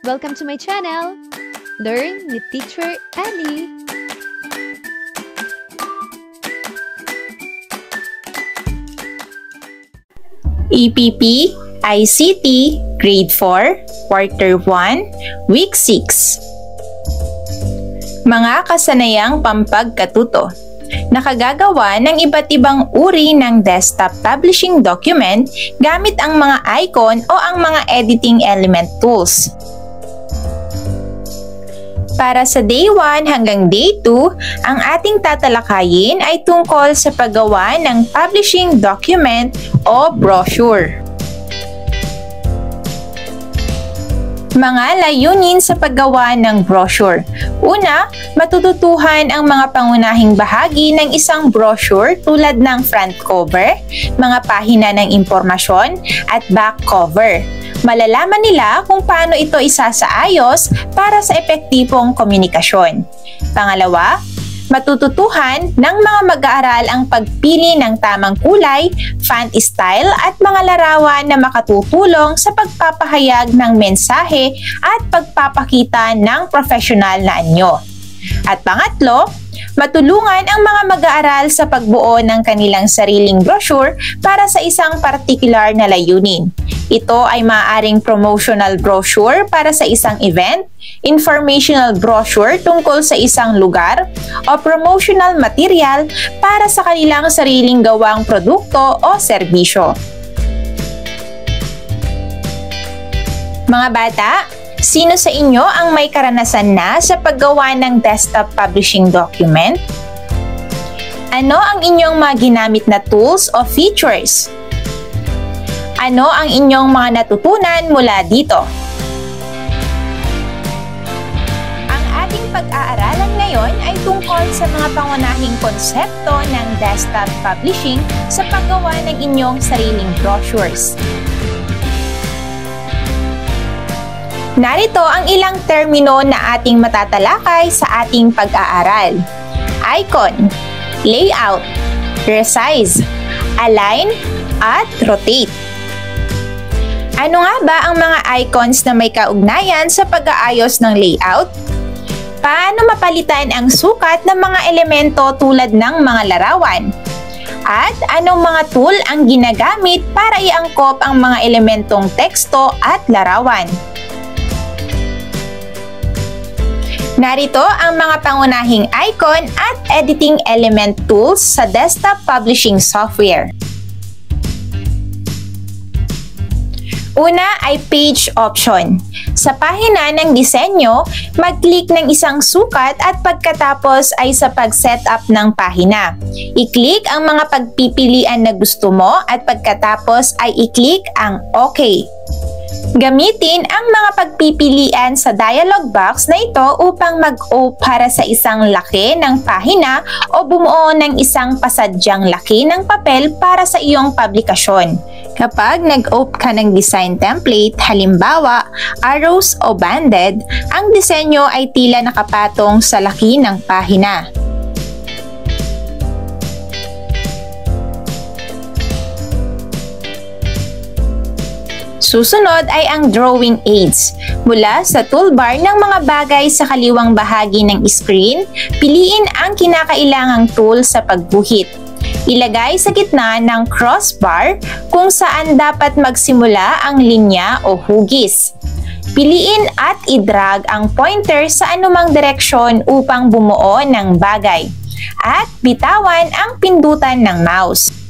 Welcome to my channel, Learn with Teacher Ali. EPP, ICT, Grade 4, Quarter 1, Week 6. Mga kasanayang pampagkatuto. Nakagagawa ng iba't ibang uri ng desktop publishing document gamit ang mga icon o ang mga editing element tools. Para sa Day 1 hanggang Day 2, ang ating tatalakayin ay tungkol sa paggawa ng publishing document o brochure. Mga layunin sa paggawa ng brochure. Una, matututuhan ang mga pangunahing bahagi ng isang brochure tulad ng front cover, mga pahina ng impormasyon, at back cover. Malalaman nila kung paano ito isasaayos para sa epektibong komunikasyon. Pangalawa, matututuhan ng mga mag-aaral ang pagpili ng tamang kulay, font style at mga larawan na makatutulong sa pagpapahayag ng mensahe at pagpapakita ng profesional na anyo. At pangatlo, matulungan ang mga mag-aaral sa pagbuo ng kanilang sariling brochure para sa isang particular na layunin. Ito ay maaaring promotional brochure para sa isang event, informational brochure tungkol sa isang lugar, o promotional material para sa kanilang sariling gawang produkto o serbisyo. Mga bata, sino sa inyo ang may karanasan na sa paggawa ng desktop publishing document? Ano ang inyong mga ginamit na tools o features? Ano ang inyong mga natutunan mula dito? Ang ating pag-aaralan ngayon ay tungkol sa mga pangunahing konsepto ng desktop publishing sa paggawa ng inyong sariling brochures. Narito ang ilang termino na ating matatalakay sa ating pag-aaral. Icon, layout, resize, align, at rotate. Ano nga ba ang mga icons na may kaugnayan sa pag-aayos ng layout? Paano mapalitan ang sukat ng mga elemento tulad ng mga larawan? At anong mga tool ang ginagamit para iangkop ang mga elementong teksto at larawan? Narito ang mga pangunahing icon at editing element tools sa desktop publishing software. Una ay page option. Sa pahina ng disenyo, mag-click ng isang sukat at pagkatapos ay sa pag-setup ng pahina. I-click ang mga pagpipilian na gusto mo at pagkatapos ay i-click ang OK. Gamitin ang mga pagpipilian sa dialog box na ito upang mag-open para sa isang laki ng pahina o bumuo ng isang pasadyang laki ng papel para sa iyong publikasyon. Kapag nag-open ka ng design template, halimbawa arrows o banded, ang disenyo ay tila nakapatong sa laki ng pahina. Susunod ay ang drawing aids. Mula sa toolbar ng mga bagay sa kaliwang bahagi ng screen, piliin ang kinakailangang tool sa pagguhit. Ilagay sa gitna ng crossbar kung saan dapat magsimula ang linya o hugis. Piliin at i-drag ang pointer sa anumang direksyon upang bumuo ng bagay. At bitawan ang pindutan ng mouse.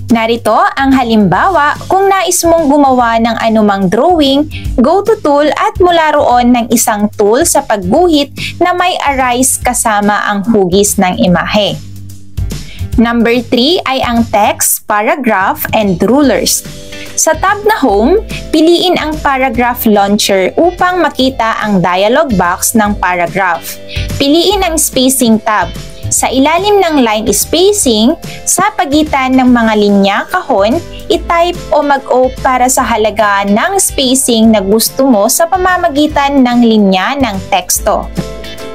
Narito ang halimbawa kung nais mong gumawa ng anumang drawing, go to tool at mula roon ng isang tool sa pagguhit na may arise kasama ang hugis ng imahe. Number 3 ay ang text, paragraph, and rulers. Sa tab na Home, piliin ang Paragraph Launcher upang makita ang dialog box ng paragraph. Piliin ang Spacing tab. Sa ilalim ng line spacing, sa pagitan ng mga linya kahon, i-type o mag-open para sa halaga ng spacing na gusto mo sa pamamagitan ng linya ng teksto.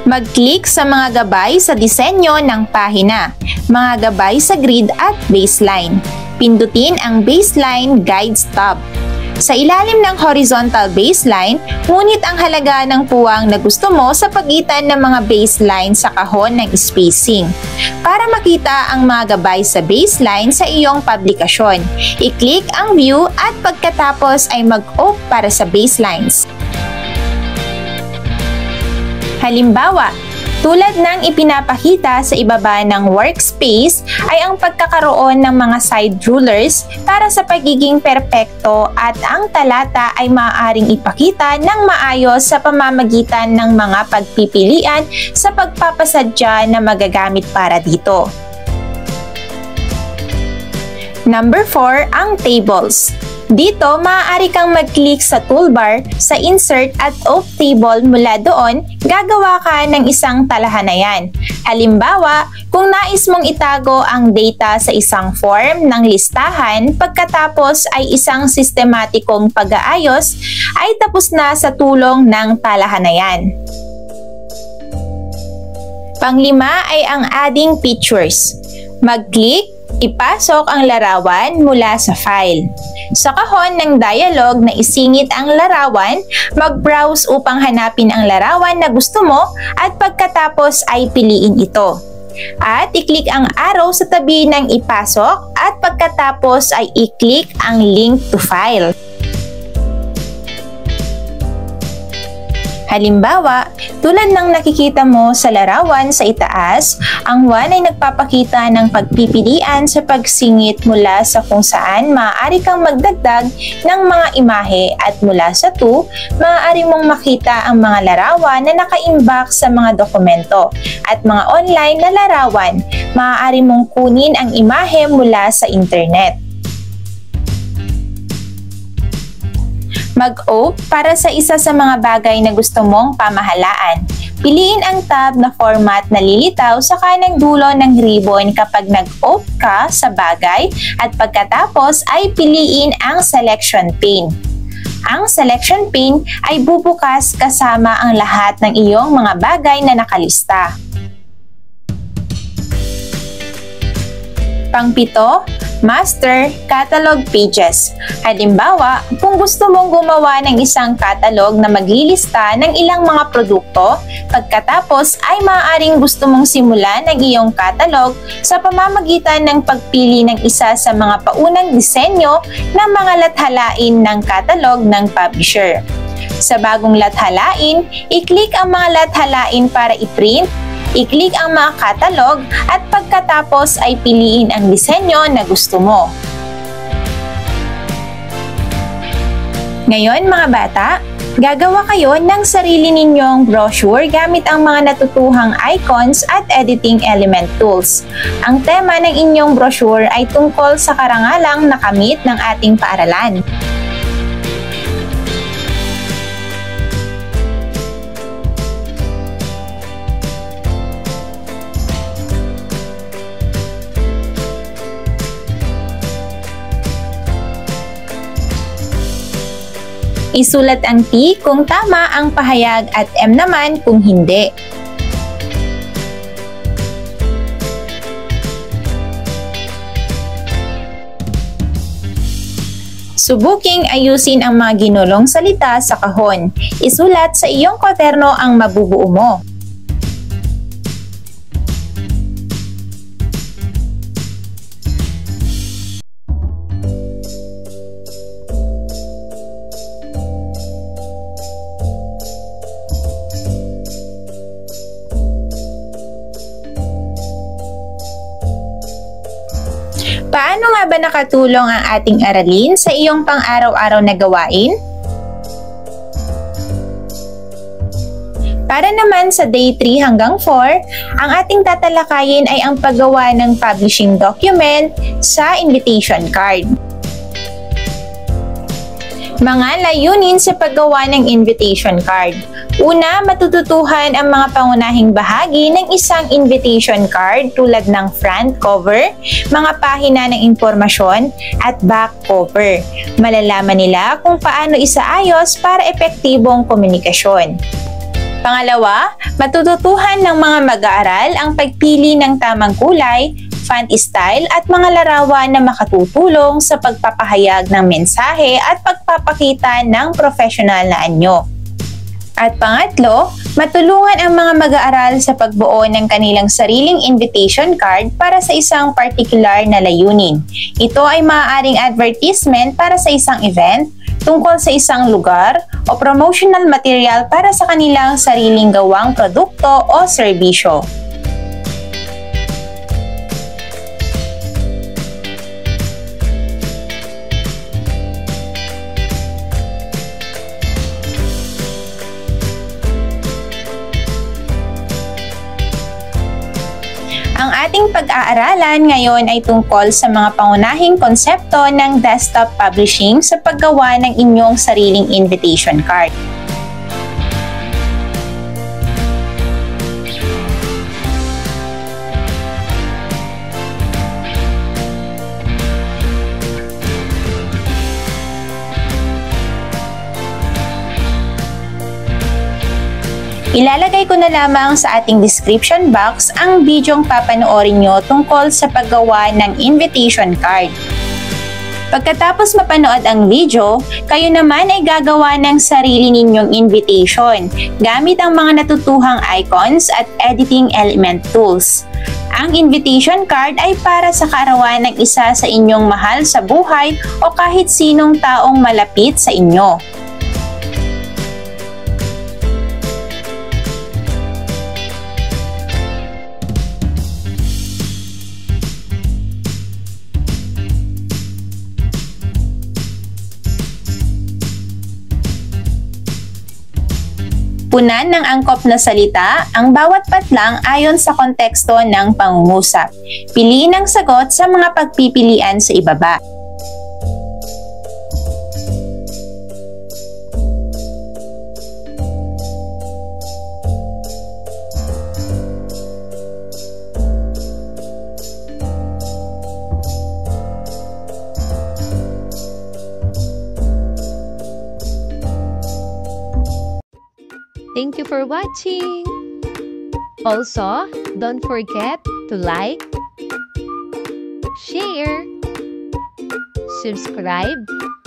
Mag-click sa mga gabay sa disenyo ng pahina, mga gabay sa grid at baseline. Pindutin ang Baseline Guides tab. Sa ilalim ng horizontal baseline, ngunit ang halaga ng puwang na gusto mo sa pagitan ng mga baseline sa kahon ng spacing. Para makita ang mga gabay sa baseline sa iyong publikasyon, i-click ang view at pagkatapos ay mag-off para sa baselines. Halimbawa, tulad ng ipinapakita sa ibaba ng workspace ay ang pagkakaroon ng mga side rulers para sa pagiging perpekto at ang talata ay maaaring ipakita ng maayos sa pamamagitan ng mga pagpipilian sa pagpapasadya na magagamit para dito. Number 4, ang tables. Dito, maaari kang mag-click sa toolbar sa Insert at Off Table. Mula doon, gagawa ka ng isang talahanayan. Halimbawa, kung nais mong itago ang data sa isang form ng listahan pagkatapos ay isang sistematikong pag-aayos, ay tapos na sa tulong ng talahanayan. Panglima ay ang Adding Pictures. Mag-click, ipasok ang larawan mula sa file. Sa kahon ng dialog na isingit ang larawan, mag-browse upang hanapin ang larawan na gusto mo at pagkatapos ay piliin ito. At i-click ang arrow sa tabi ng ipasok at pagkatapos ay i-click ang link to file. Halimbawa, tulad ng nakikita mo sa larawan sa itaas, ang 1 ay nagpapakita ng pagpipilian sa pagsingit mula sa kung saan maaari kang magdagdag ng mga imahe at mula sa 2, maaari mong makita ang mga larawan na naka-imbak sa mga dokumento at mga online na larawan, maaari mong kunin ang imahe mula sa internet. Mag-off para sa isa sa mga bagay na gusto mong pamahalaan. Piliin ang tab na format na lilitaw sa kanang dulo ng ribbon kapag nag-off ka sa bagay at pagkatapos ay piliin ang selection pane. Ang selection pane ay bubukas kasama ang lahat ng iyong mga bagay na nakalista. Pang-7, Master Catalog Pages. Halimbawa, kung gusto mong gumawa ng isang catalog na maglilista ng ilang mga produkto, pagkatapos ay maaaring gusto mong simulan ang iyong catalog sa pamamagitan ng pagpili ng isa sa mga paunang disenyo ng mga lathalain ng catalog ng publisher. Sa bagong lathalain, i-click ang mga lathalain para i-print, i-click ang mga catalog at pagkatapos ay piliin ang disenyo na gusto mo. Ngayon mga bata, gagawa kayo ng sarili ninyong brochure gamit ang mga natutuhang icons at editing element tools. Ang tema ng inyong brochure ay tungkol sa karangalang nakamit ng ating paaralan. Isulat ang T kung tama ang pahayag at M naman kung hindi. Subuking ayusin ang mga ginulong salita sa kahon. Isulat sa iyong kwaderno ang mabubuo mo. Paano nga ba nakatulong ang ating aralin sa iyong pang-araw-araw na gawain? Para naman sa day 3 hanggang 4, ang ating tatalakayin ay ang paggawa ng publishing document sa invitation card. Mga layunin sa paggawa ng invitation card. Una, matututuhan ang mga pangunahing bahagi ng isang invitation card tulad ng front cover, mga pahina ng impormasyon, at back cover. Malalaman nila kung paano isaayos para epektibong komunikasyon. Pangalawa, matututuhan ng mga mag-aaral ang pagpili ng tamang kulay, font style at mga larawan na makatutulong sa pagpapahayag ng mensahe at pagpapakita ng professional na anyo. At pangatlo, matulungan ang mga mag-aaral sa pagbuo ng kanilang sariling invitation card para sa isang particular na layunin. Ito ay maaaring advertisement para sa isang event, tungkol sa isang lugar, o promotional material para sa kanilang sariling gawang produkto o serbisyo. Ang ating pag-aaralan ngayon ay tungkol sa mga pangunahing konsepto ng desktop publishing sa paggawa ng inyong sariling invitation card. Ilalagay ko na lamang sa ating description box ang bidyong papanoorin nyo tungkol sa paggawa ng invitation card. Pagkatapos mapanood ang video, kayo naman ay gagawa ng sarili ninyong invitation gamit ang mga natutuhang icons at editing element tools. Ang invitation card ay para sa kaarawan ng isa sa inyong mahal sa buhay o kahit sinong taong malapit sa inyo. Punan ng angkop na salita ang bawat patlang ayon sa konteksto ng pangungusap. Piliin ang sagot sa mga pagpipilian sa ibaba. Thank you for watching! Also, don't forget to like, share, subscribe,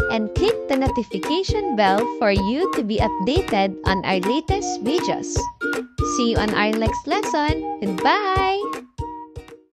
and click the notification bell for you to be updated on our latest videos. See you on our next lesson. Goodbye!